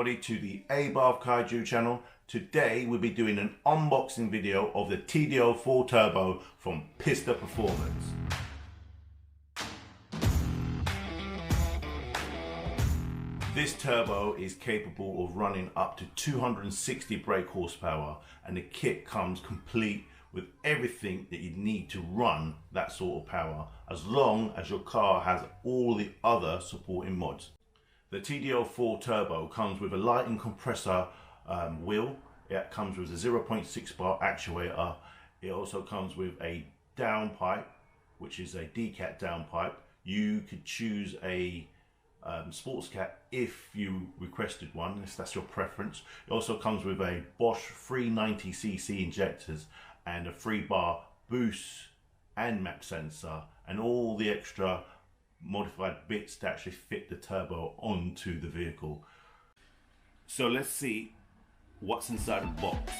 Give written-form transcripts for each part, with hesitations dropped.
everybody to the Abarth Td04 channel. Today we'll be doing an unboxing video of the Td04 Turbo from Pista Performance. This turbo is capable of running up to 260 brake horsepower, and the kit comes complete with everything that you need to run that sort of power, as long as your car has all the other supporting mods. The Td04 Turbo comes with a lightened compressor wheel. It comes with a 0.6 bar actuator. It also comes with a downpipe, which is a decat downpipe. You could choose a sports cat if you requested one, if that's your preference. It also comes with a Bosch 390cc injectors and a 3-bar boost and map sensor and all the extra modified bits to actually fit the turbo onto the vehicle. So let's see what's inside the box.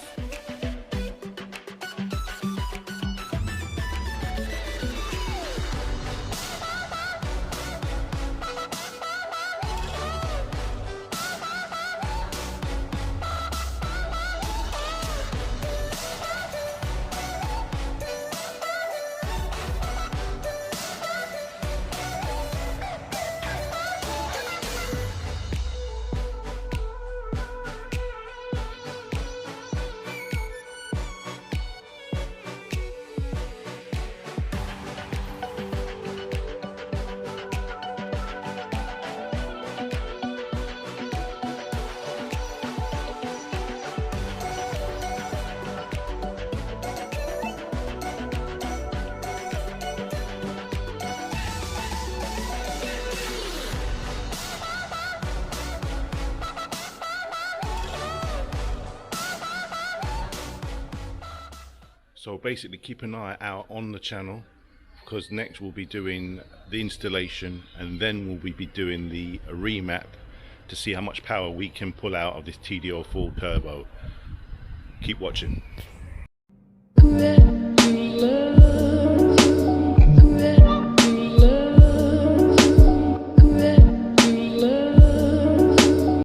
So basically keep an eye out on the channel, because next we'll be doing the installation and then we'll be doing the remap to see how much power we can pull out of this Td04 Turbo. Keep watching.